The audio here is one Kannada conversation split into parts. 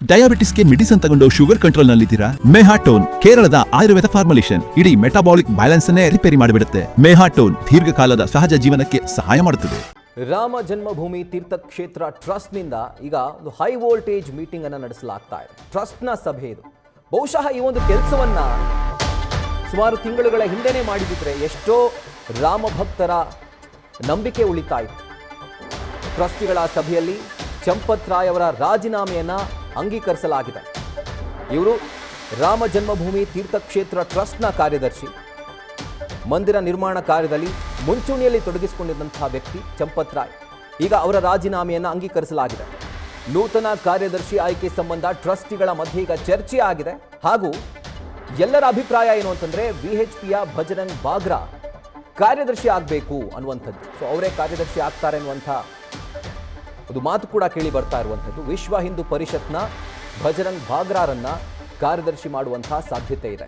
ಡಯಾಬಿಟಿಸ್ಗೆ ಮೆಡಿಸಿನ್ ತಗೊಂಡು ಶುಗರ್ ಕಂಟ್ರೋಲ್ ನಲ್ಲಿದ್ದೀರಾ? ಮೆಹಾಟೋನ್ ಕೇರಳದ ಆಯುರ್ವೇದ ಫಾರ್ಮುಲೇಷನ್ ಇಡೀ ಮೆಟಾಬಾಲಿಕ್ ಬ್ಯಾಲೆನ್ಸ್ ಅನ್ನೇ ರಿಪೇರಿ ಮಾಡಿಬಿಡುತ್ತೆ. ಮೆಹಾಟೋನ್ ದೀರ್ಘಕಾಲದ ಸಹಜ ಜೀವನಕ್ಕೆ ಸಹಾಯ ಮಾಡುತ್ತದೆ. ರಾಮ ಜನ್ಮಭೂಮಿ ತೀರ್ಥಕ್ಷೇತ್ರ ಟ್ರಸ್ಟ್ನಿಂದ ಈಗ ಒಂದು ಹೈ ವೋಲ್ಟೇಜ್ ಮೀಟಿಂಗ್ ಅನ್ನು ನಡೆಸಲಾಗ್ತಾ ಇದೆ. ಟ್ರಸ್ಟ್ನ ಸಭೆ ಇದು. ಬಹುಶಃ ಈ ಒಂದು ಕೆಲಸವನ್ನ ಸುಮಾರು ತಿಂಗಳುಗಳ ಹಿಂದೆನೇ ಮಾಡಿಬಿಟ್ರೆ ಎಷ್ಟೋ ರಾಮ ಭಕ್ತರ ನಂಬಿಕೆ ಉಳಿತಾ ಇತ್ತು. ಟ್ರಸ್ಟಿಗಳ ಸಭೆಯಲ್ಲಿ ಚಂಪತ್ ರಾಯ್ ಅವರ ರಾಜೀನಾಮೆಯನ್ನ ಅಂಗೀಕರಿಸಲಾಗಿದೆ. ಇವರು ರಾಮ ಜನ್ಮಭೂಮಿ ತೀರ್ಥಕ್ಷೇತ್ರ ಟ್ರಸ್ಟ್ನ ಕಾರ್ಯದರ್ಶಿ. ಮಂದಿರ ನಿರ್ಮಾಣ ಕಾರ್ಯದಲ್ಲಿ ಮುಂಚೂಣಿಯಲ್ಲಿ ತೊಡಗಿಸಿಕೊಂಡಿದ್ದಂತಹ ವ್ಯಕ್ತಿ ಚಂಪತ್ ರಾಯ್. ಈಗ ಅವರ ರಾಜೀನಾಮೆಯನ್ನು ಅಂಗೀಕರಿಸಲಾಗಿದೆ. ನೂತನ ಕಾರ್ಯದರ್ಶಿ ಆಯ್ಕೆ ಸಂಬಂಧ ಟ್ರಸ್ಟಿಗಳ ಮಧ್ಯೆ ಈಗ ಚರ್ಚೆ ಆಗಿದೆ. ಹಾಗೂ ಎಲ್ಲರ ಅಭಿಪ್ರಾಯ ಏನು ಅಂತಂದ್ರೆ ವಿಎಚ್ಪಿಯ ಭಜರಂಗ್ ಬಾಗ್ರಾ ಕಾರ್ಯದರ್ಶಿ ಆಗಬೇಕು ಅನ್ನುವಂಥದ್ದು. ಸೊ ಅವರೇ ಕಾರ್ಯದರ್ಶಿ ಆಗ್ತಾರೆ ಅನ್ನುವಂಥ ಒಂದು ಮಾತು ಕೂಡ ಕೇಳಿ ಬರ್ತಾ ಇರುವಂಥದ್ದು. ವಿಶ್ವ ಹಿಂದೂ ಪರಿಷತ್ನ ಭಜರಂಗ್ ಬಾಗ್ರಾರನ್ನ ಕಾರ್ಯದರ್ಶಿ ಮಾಡುವಂತಹ ಸಾಧ್ಯತೆ ಇದೆ.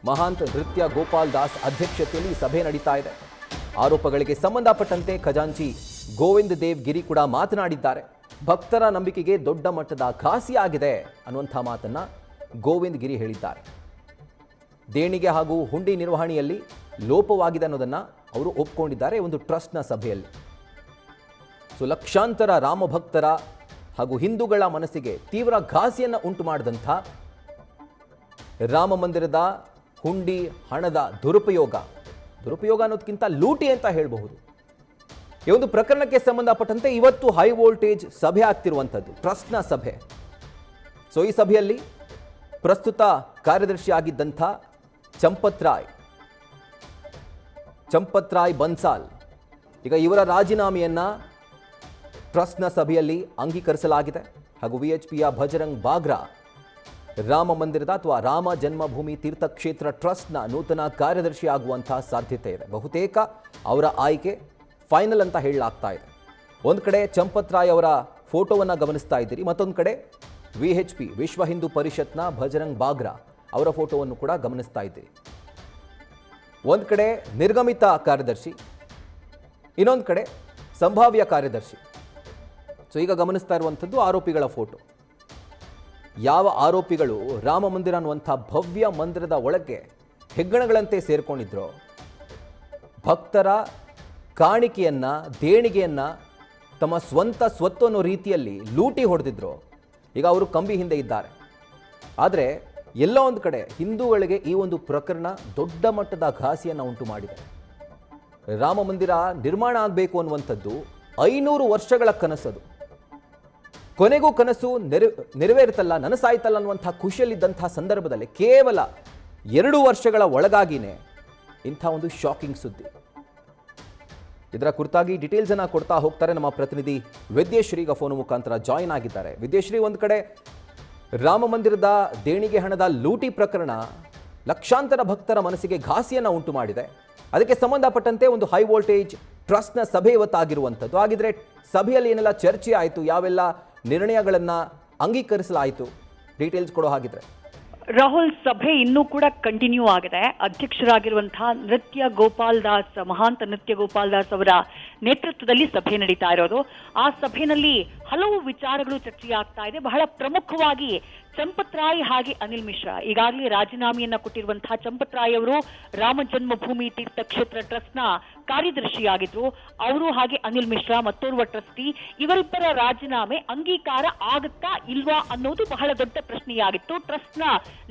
ಮಹಾಂತ್ ನೃತ್ಯ ಗೋಪಾಲ್ ದಾಸ್ ಅಧ್ಯಕ್ಷತೆಯಲ್ಲಿ ಸಭೆ ನಡೀತಾ ಇದೆ. ಆರೋಪಗಳಿಗೆ ಸಂಬಂಧಪಟ್ಟಂತೆ ಖಜಾಂಚಿ ಗೋವಿಂದ್ ದೇವ್ ಗಿರಿ ಕೂಡ ಮಾತನಾಡಿದ್ದಾರೆ. ಭಕ್ತರ ನಂಬಿಕೆಗೆ ದೊಡ್ಡ ಮಟ್ಟದ ಘಾಸಿಯಾಗಿದೆ ಅನ್ನುವಂಥ ಮಾತನ್ನ ಗೋವಿಂದ್ ಗಿರಿ ಹೇಳಿದ್ದಾರೆ. ದೇಣಿಗೆ ಹಾಗೂ ಹುಂಡಿ ನಿರ್ವಹಣೆಯಲ್ಲಿ ಲೋಪವಾಗಿದೆ ಅನ್ನೋದನ್ನ ಅವರು ಒಪ್ಕೊಂಡಿದ್ದಾರೆ ಒಂದು ಟ್ರಸ್ಟ್ನ ಸಭೆಯಲ್ಲಿ. ಸೊ ಲಕ್ಷಾಂತರ ರಾಮ ಭಕ್ತರ ಹಾಗೂ ಹಿಂದೂಗಳ ಮನಸ್ಸಿಗೆ ತೀವ್ರ ಘಾಸಿಯನ್ನು ಉಂಟು ಮಾಡಿದಂಥ ರಾಮ ಮಂದಿರದ ಹುಂಡಿ ಹಣದ ದುರುಪಯೋಗ ಅನ್ನೋದಕ್ಕಿಂತ ಲೂಟಿ ಅಂತ ಹೇಳಬಹುದು. ಈ ಒಂದು ಪ್ರಕರಣಕ್ಕೆ ಸಂಬಂಧಪಟ್ಟಂತೆ ಇವತ್ತು ಹೈ ವೋಲ್ಟೇಜ್ ಸಭೆ ಆಗ್ತಿರುವಂಥದ್ದು, ಟ್ರಸ್ಟ್ನ ಸಭೆ. ಸೊ ಈ ಸಭೆಯಲ್ಲಿ ಪ್ರಸ್ತುತ ಕಾರ್ಯದರ್ಶಿ ಆಗಿದ್ದಂಥ ಚಂಪತ್ ರಾಯ್ ಬನ್ಸಾಲ್ ಈಗ ಇವರ ರಾಜೀನಾಮೆಯನ್ನ ಟ್ರಸ್ಟ್ನ ಸಭೆಯಲ್ಲಿ ಅಂಗೀಕರಿಸಲಾಗಿದೆ. ಹಾಗೂ ವಿಎಚ್ಪಿಯ ಭಜರಂಗ್ ಬಾಗ್ರಾ ರಾಮ ಮಂದಿರದ ಅಥವಾ ರಾಮ ಜನ್ಮಭೂಮಿ ತೀರ್ಥಕ್ಷೇತ್ರ ಟ್ರಸ್ಟ್ನ ನೂತನ ಕಾರ್ಯದರ್ಶಿ ಆಗುವಂತಹ ಸಾಧ್ಯತೆ ಇದೆ. ಬಹುತೇಕ ಅವರ ಆಯ್ಕೆ ಫೈನಲ್ ಅಂತ ಹೇಳಲಾಗ್ತಾ ಇದೆ. ಒಂದು ಕಡೆ ಚಂಪತ್ ರಾಯ್ ಅವರ ಫೋಟೋವನ್ನು ಗಮನಿಸ್ತಾ ಇದ್ದೀರಿ, ಮತ್ತೊಂದು ಕಡೆ ವಿಎಚ್ಪಿ ವಿಶ್ವ ಹಿಂದೂ ಪರಿಷತ್ನ ಭಜರಂಗ್ ಬಾಗ್ರಾ ಅವರ ಫೋಟೋವನ್ನು ಕೂಡ ಗಮನಿಸ್ತಾ ಇದ್ದೀರಿ. ಒಂದು ಕಡೆ ನಿರ್ಗಮಿತ ಕಾರ್ಯದರ್ಶಿ, ಇನ್ನೊಂದು ಕಡೆ ಸಂಭಾವ್ಯ ಕಾರ್ಯದರ್ಶಿ. ಸೊ ಈಗ ಗಮನಿಸ್ತಾ ಇರುವಂಥದ್ದು ಆರೋಪಿಗಳ ಫೋಟೋ. ಯಾವ ಆರೋಪಿಗಳು ರಾಮ ಮಂದಿರ ಅನ್ನುವಂಥ ಭವ್ಯ ಮಂದಿರದ ಒಳಗೆ ಹೆಗ್ಗಣಗಳಂತೆ ಸೇರ್ಕೊಂಡಿದ್ರೋ, ಭಕ್ತರ ಕಾಣಿಕೆಯನ್ನ ದೇಣಿಗೆಯನ್ನ ತಮ್ಮ ಸ್ವಂತ ಸ್ವತ್ತು ಅನ್ನೋ ರೀತಿಯಲ್ಲಿ ಲೂಟಿ ಹೊಡೆದಿದ್ರು, ಈಗ ಅವರು ಕಂಬಿ ಹಿಂದೆ ಇದ್ದಾರೆ. ಆದರೆ ಎಲ್ಲ ಒಂದು ಕಡೆ ಹಿಂದೂಗಳಿಗೆ ಈ ಒಂದು ಪ್ರಕರಣ ದೊಡ್ಡ ಮಟ್ಟದ ಘಾಸಿಯನ್ನು ಉಂಟು ಮಾಡಿದೆ. ರಾಮ ಮಂದಿರ ನಿರ್ಮಾಣ ಆಗಬೇಕು ಅನ್ನುವಂಥದ್ದು 500 ವರ್ಷಗಳ ಕನಸದು. ಕೊನೆಗೂ ಕನಸು ನೆರವೇರುತ್ತಲ್ಲ, ನನಸಾಯ್ತಲ್ಲ ಅನ್ನುವಂಥ ಖುಷಿಯಲ್ಲಿದ್ದಂಥ ಸಂದರ್ಭದಲ್ಲಿ ಕೇವಲ 2 ವರ್ಷಗಳ ಒಳಗಾಗಿನೇ ಇಂಥ ಒಂದು ಶಾಕಿಂಗ್ ಸುದ್ದಿ. ಇದರ ಕುರಿತಾಗಿ ಡೀಟೇಲ್ಸ್ ಅನ್ನ ಕೊಡ್ತಾ ಹೋಗ್ತಾರೆ ನಮ್ಮ ಪ್ರತಿನಿಧಿ ವಿದ್ಯಶ್ರೀ. ಈಗ ಫೋನ್ ಮುಖಾಂತರ ಜಾಯಿನ್ ಆಗಿದ್ದಾರೆ. ವಿದ್ಯಶ್ರೀ, ಒಂದು ಕಡೆ ರಾಮ ಮಂದಿರದ ದೇಣಿಗೆ ಹಣದ ಲೂಟಿ ಪ್ರಕರಣ ಲಕ್ಷಾಂತರ ಭಕ್ತರ ಮನಸ್ಸಿಗೆ ಘಾಸಿಯನ್ನು ಉಂಟು ಮಾಡಿದೆ. ಅದಕ್ಕೆ ಸಂಬಂಧಪಟ್ಟಂತೆ ಒಂದು ಹೈ ವೋಲ್ಟೇಜ್ ಟ್ರಸ್ಟ್ನ ಸಭೆ ಇವತ್ತಾಗಿರುವಂಥದ್ದು. ಹಾಗಿದ್ರೆ ಸಭೆಯಲ್ಲಿ ಏನೆಲ್ಲ ಚರ್ಚೆ ಆಯಿತು, ಯಾವೆಲ್ಲ ನಿರ್ಣಯಗಳನ್ನು ಅಂಗೀಕರಿಸಲಾಯಿತು, ಡೀಟೇಲ್ಸ್ ಕೊಡೋ ಹಾಗಿದ್ರೆ. ರಾಹುಲ್, ಸಭೆ ಇನ್ನೂ ಕೂಡ ಕಂಟಿನ್ಯೂ ಆಗಿದೆ. ಅಧ್ಯಕ್ಷರಾಗಿರುವಂತಹ ನೃತ್ಯ ಗೋಪಾಲ್ ದಾಸ್, ಮಹಾಂತ ನೃತ್ಯ ಗೋಪಾಲ್ ದಾಸ್ ಅವರ ನೇತೃತ್ವದಲ್ಲಿ ಸಭೆ ನಡೀತಾ ಇರೋದು. ಆ ಸಭೆಯಲ್ಲಿ ಹಲವು ವಿಚಾರಗಳು ಚರ್ಚೆಯಾಗ್ತಾ ಇದೆ. ಬಹಳ ಪ್ರಮುಖವಾಗಿ ಚಂಪತ್ ರಾಯ್ ಹಾಗೆ ಅನಿಲ್ ಮಿಶ್ರಾ, ಈಗಾಗಲೇ ರಾಜೀನಾಮೆಯನ್ನ ಕೊಟ್ಟಿರುವಂತಹ ಚಂಪತ್ ರಾಯ್ ಅವರು ರಾಮ ಜನ್ಮಭೂಮಿ ತೀರ್ಥಕ್ಷೇತ್ರ ಟ್ರಸ್ಟ್ನ ಕಾರ್ಯದರ್ಶಿಯಾಗಿದ್ರು. ಅವರು ಹಾಗೆ ಅನಿಲ್ ಮಿಶ್ರಾ ಮತ್ತೋರ್ವ ಟ್ರಸ್ಟಿ, ಇವರಿಬ್ಬರ ರಾಜೀನಾಮೆ ಅಂಗೀಕಾರ ಆಗುತ್ತಾ ಇಲ್ವಾ ಅನ್ನೋದು ಬಹಳ ದೊಡ್ಡ ಪ್ರಶ್ನೆಯಾಗಿತ್ತು. ಟ್ರಸ್ಟ್ನ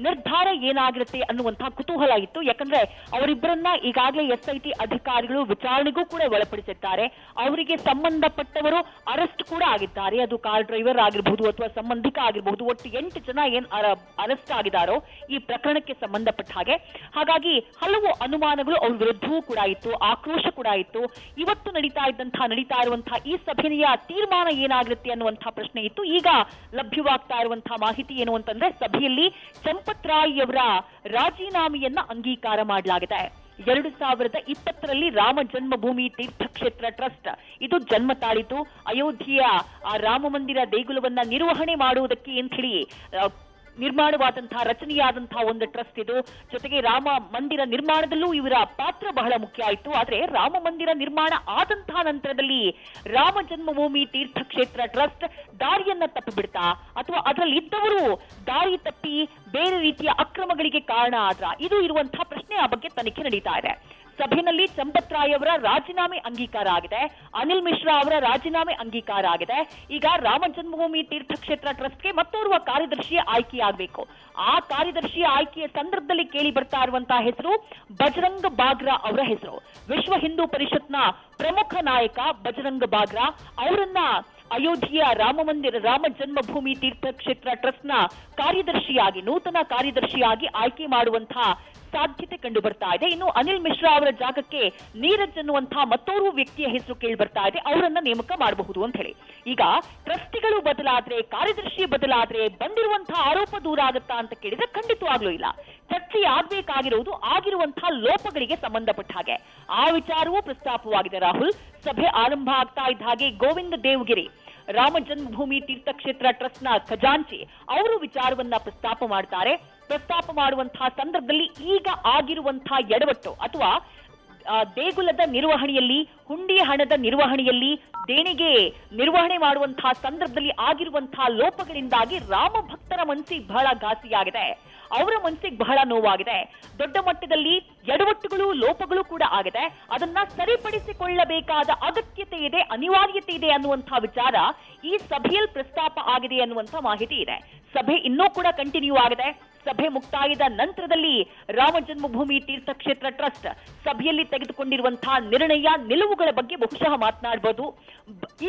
ನಿರ್ಧಾರ ಏನಾಗಿರುತ್ತೆ ಅನ್ನುವಂತಹ ಕುತೂಹಲ ಇತ್ತು. ಯಾಕಂದ್ರೆ ಅವರಿಬ್ಬರನ್ನ ಈಗಾಗಲೇ ಎಸ್ಐಟಿ ಅಧಿಕಾರಿಗಳು ವಿಚಾರಣೆಗೂ ಕೂಡ ಒಳಪಡಿಸಿದ್ದಾರೆ. ಅವರಿಗೆ ಸಂಬಂಧಪಟ್ಟವರು ಅರೆಸ್ಟ್ ಕೂಡ ಆಗಿದ್ದಾರೆ. ಅದು ಕಾರ್ ಡ್ರೈವರ್ ಆಗಿರಬಹುದು ಅಥವಾ ಸಂಬಂಧಿಕ ಆಗಿರಬಹುದು. ಒಟ್ಟು 8 ಜನ ಏನ್ ಅರೆಸ್ಟ್ ಆಗಿದ್ದಾರೋ ಈ ಪ್ರಕರಣಕ್ಕೆ ಸಂಬಂಧಪಟ್ಟ ಹಾಗೆ. ಹಾಗಾಗಿ ಹಲವು ಅನುಮಾನಗಳು ಅವ್ರ ವಿರುದ್ಧವೂ ಕೂಡ ಇತ್ತು, ಆಕ್ರೋಶ ಕೂಡ ಇತ್ತು. ಇವತ್ತು ನಡೀತಾ ಇರುವಂತಹ ಈ ಸಭೆಯ ತೀರ್ಮಾನ ಏನಾಗಿರುತ್ತೆ ಅನ್ನುವಂತಹ ಪ್ರಶ್ನೆ ಇತ್ತು. ಈಗ ಲಭ್ಯವಾಗ್ತಾ ಇರುವಂತಹ ಮಾಹಿತಿ ಏನು ಅಂತಂದ್ರೆ, ಸಭೆಯಲ್ಲಿ ಚಂಪತ್ ರಾಯ್ ಅವರ ರಾಜೀನಾಮೆಯನ್ನ ಅಂಗೀಕಾರ ಮಾಡಲಾಗಿದೆ. 2020ರಲ್ಲಿ ರಾಮ ಜನ್ಮಭೂಮಿ ತೀರ್ಥಕ್ಷೇತ್ರ ಟ್ರಸ್ಟ್ ಇದು ಜನ್ಮ ತಾಳಿತು. ಅಯೋಧ್ಯೆಯ ಆ ರಾಮ ಮಂದಿರ ದೇಗುಲವನ್ನ ನಿರ್ವಹಣೆ ಮಾಡುವುದಕ್ಕೆ ಅಂತ ಹೇಳಿ ನಿರ್ಮಾಣವಾದಂತಹ ರಚನೆಯಾದಂತಹ ಒಂದು ಟ್ರಸ್ಟ್ ಇದು. ಜೊತೆಗೆ ರಾಮ ಮಂದಿರ ನಿರ್ಮಾಣದಲ್ಲೂ ಇವರ ಪಾತ್ರ ಬಹಳ ಮುಖ್ಯ ಆಯಿತು. ಆದ್ರೆ ರಾಮ ಮಂದಿರ ನಿರ್ಮಾಣ ಆದಂತಹ ನಂತರದಲ್ಲಿ ರಾಮ ಜನ್ಮಭೂಮಿ ತೀರ್ಥಕ್ಷೇತ್ರ ಟ್ರಸ್ಟ್ ದಾರಿಯನ್ನ ತಪ್ಪಿಬಿಡ್ತಾ ಅಥವಾ ಅದರಲ್ಲಿ ಇದ್ದವರು ದಾರಿ ತಪ್ಪಿ ಬೇರೆ ರೀತಿಯ ಅಕ್ರಮಗಳಿಗೆ ಕಾರಣ ಆದ್ರ, ಇದು ಇರುವಂತಹ ಪ್ರಶ್ನೆ. ಆ ಬಗ್ಗೆ ತನಿಖೆ ನಡೀತಾ ಇದೆ. ಸಭೆಯಲ್ಲಿ ಚಂಪತ್ ರಾಯ್ ಅವರ ರಾಜೀನಾಮೆ ಅಂಗೀಕಾರ ಆಗಿದೆ, ಅನಿಲ್ ಮಿಶ್ರಾ ಅವರ ರಾಜೀನಾಮೆ ಅಂಗೀಕಾರ ಆಗಿದೆ. ಈಗ ರಾಮ ಜನ್ಮಭೂಮಿ ತೀರ್ಥಕ್ಷೇತ್ರ ಟ್ರಸ್ಟ್ಗೆ ಮತ್ತೋರ್ವ ಕಾರ್ಯದರ್ಶಿಯ ಆಯ್ಕೆಯಾಗಬೇಕು. ಆ ಕಾರ್ಯದರ್ಶಿಯ ಆಯ್ಕೆಯ ಸಂದರ್ಭದಲ್ಲಿ ಕೇಳಿ ಬರ್ತಾ ಇರುವಂತಹ ಹೆಸರು ಬಜರಂಗ್ ಬಾಗ್ರಾ ಅವರ ಹೆಸರು. ವಿಶ್ವ ಹಿಂದೂ ಪರಿಷತ್ನ ಪ್ರಮುಖ ನಾಯಕ ಬಜರಂಗ್ ಬಾಗ್ರಾ ಅವರನ್ನ ಅಯೋಧ್ಯೆಯ ರಾಮ ಜನ್ಮಭೂಮಿ ತೀರ್ಥಕ್ಷೇತ್ರ ಟ್ರಸ್ಟ್ನ ಕಾರ್ಯದರ್ಶಿಯಾಗಿ, ನೂತನ ಕಾರ್ಯದರ್ಶಿಯಾಗಿ ಆಯ್ಕೆ ಮಾಡುವಂತಹ ಸಾಧ್ಯತೆ ಕಂಡು ಬರ್ತಾ ಇದೆ. ಇನ್ನು ಅನಿಲ್ ಮಿಶ್ರಾ ಅವರ ಜಾಗಕ್ಕೆ ನೀರಜ್ ಅನ್ನುವಂತಹ ಮತ್ತೋರ್ವ ವ್ಯಕ್ತಿಯ ಹೆಸರು ಕೇಳಿ ಬರ್ತಾ ಇದೆ. ಅವರನ್ನ ನೇಮಕ ಮಾಡಬಹುದು ಅಂತ ಹೇಳಿ. ಈಗ ಟ್ರಸ್ಟಿಗಳು ಬದಲಾದ್ರೆ, ಕಾರ್ಯದರ್ಶಿ ಬದಲಾದ್ರೆ ಬಂದಿರುವಂತಹ ಆರೋಪ ದೂರ ಆಗುತ್ತಾ ಅಂತ ಕೇಳಿದ್ರೆ ಖಂಡಿತವಾಗ್ಲೂ ಇಲ್ಲ. ಚರ್ಚೆ ಆಗ್ಬೇಕಾಗಿರುವುದು ಆಗಿರುವಂತಹ ಲೋಪಗಳಿಗೆ ಸಂಬಂಧಪಟ್ಟ ಹಾಗೆ. ಆ ವಿಚಾರವೂ ಪ್ರಸ್ತಾಪವಾಗಿದೆ ರಾಹುಲ್. ಸಭೆ ಆರಂಭ ಆಗ್ತಾ ಇದ್ದ ಹಾಗೆ ಗೋವಿಂದ ದೇವಗಿರಿ, ರಾಮ ಜನ್ಮಭೂಮಿ ತೀರ್ಥಕ್ಷೇತ್ರ ಟ್ರಸ್ಟ್ನ ಖಜಾಂಚಿ, ಅವರು ವಿಚಾರವನ್ನ ಪ್ರಸ್ತಾಪ ಮಾಡ್ತಾರೆ. ಪ್ರಸ್ತಾಪ ಮಾಡುವಂತಹ ಸಂದರ್ಭದಲ್ಲಿ ಈಗ ಆಗಿರುವಂತಹ ಎಡವಟ್ಟು ಅಥವಾ ದೇಗುಲದ ನಿರ್ವಹಣೆಯಲ್ಲಿ, ಹುಂಡಿ ಹಣದ ನಿರ್ವಹಣೆಯಲ್ಲಿ, ದೇಣಿಗೆ ನಿರ್ವಹಣೆ ಮಾಡುವಂತಹ ಸಂದರ್ಭದಲ್ಲಿ ಆಗಿರುವಂತಹ ಲೋಪಗಳಿಂದಾಗಿ ರಾಮ ಭಕ್ತರ ಮನಸ್ಸಿಗೆ ಬಹಳ ಘಾಸಿಯಾಗಿದೆ. ಅವರ ಮನಸ್ಸಿಗೆ ಬಹಳ ನೋವಾಗಿದೆ. ದೊಡ್ಡ ಮಟ್ಟದಲ್ಲಿ ಎಡವಟ್ಟುಗಳು, ಲೋಪಗಳು ಕೂಡ ಆಗಿದೆ. ಅದನ್ನ ಸರಿಪಡಿಸಿಕೊಳ್ಳಬೇಕಾದ ಅಗತ್ಯತೆ ಇದೆ, ಅನಿವಾರ್ಯತೆ ಇದೆ ಅನ್ನುವಂತಹ ವಿಚಾರ ಈ ಸಭೆಯಲ್ಲಿ ಪ್ರಸ್ತಾಪ ಆಗಿದೆ ಅನ್ನುವಂಥ ಮಾಹಿತಿ ಇದೆ. ಸಭೆ ಇನ್ನೂ ಕೂಡ ಕಂಟಿನ್ಯೂ ಆಗಿದೆ. ಸಭೆ ಮುಕ್ತಾಯದ ನಂತರದಲ್ಲಿ ರಾಮ ಜನ್ಮಭೂಮಿ ತೀರ್ಥಕ್ಷೇತ್ರ ಟ್ರಸ್ಟ್ ಸಭೆಯಲ್ಲಿ ತೆಗೆದುಕೊಂಡಿರುವಂತಹ ನಿರ್ಣಯ, ನಿಲುವುಗಳ ಬಗ್ಗೆ ಬಹುಶಃ ಮಾತನಾಡಬಹುದು.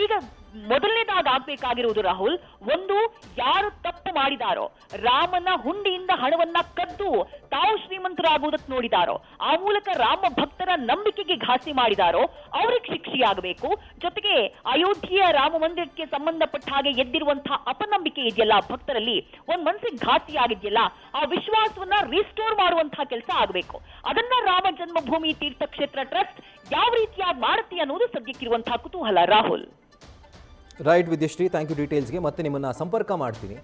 ಈಗ ಮೊದಲನೇದಾಗಿ ಆಗ್ಬೇಕಾಗಿರುವುದು ರಾಹುಲ್, ಒಂದು, ಯಾರು ತಪ್ಪು ಮಾಡಿದಾರೋ, ರಾಮನ ಹುಂಡಿಯಿಂದ ಹಣವನ್ನ ಕದ್ದು ತಾವು ಶ್ರೀಮಂತರಾಗುವುದಕ್ಕೆ ನೋಡಿದಾರೋ, ಆ ಮೂಲಕ ರಾಮ ಭಕ್ತರ ನಂಬಿಕೆಗೆ ಘಾಸಿ ಮಾಡಿದಾರೋ ಅವ್ರಿಗೆ ಶಿಕ್ಷೆಯಾಗಬೇಕು. ಜೊತೆಗೆ ಅಯೋಧ್ಯೆಯ ರಾಮ ಮಂದಿರಕ್ಕೆ ಸಂಬಂಧಪಟ್ಟ ಹಾಗೆ ಎದ್ದಿರುವಂತಹ ಅಪನಂಬಿಕೆ ಇದೆಯಲ್ಲ ಭಕ್ತರಲ್ಲಿ, ಒಂದ್ ಮನಸ್ಸಿಗೆ ಘಾಸಿ ಆಗಿದೆಯಲ್ಲ, ಆ ವಿಶ್ವಾಸವನ್ನ ರಿಸ್ಟೋರ್ ಮಾಡುವಂತಹ ಕೆಲಸ ಆಗಬೇಕು. ಅದನ್ನ ರಾಮ ಜನ್ಮಭೂಮಿ ತೀರ್ಥಕ್ಷೇತ್ರ ಟ್ರಸ್ಟ್ ಯಾವ ರೀತಿಯಾಗಿ ಮಾಡುತ್ತೆ ಅನ್ನೋದು ಸದ್ಯಕ್ಕಿರುವಂತಹ ಕುತೂಹಲ Rahul. Right Vidyashree, thank you ಡೀಟೇಲ್ಸ್ಗೆ. ಮತ್ತೆ ನಿಮ್ಮನ್ನ ಸಂಪರ್ಕ ಮಾಡ್ತೀನಿ.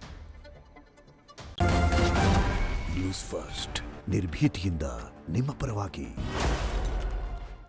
ನ್ಯೂಸ್ ಫಸ್ಟ್ ನಿರ್ಭೀತಿಯಿಂದ ನಿಮ್ಮ ಪರವಾಗಿ.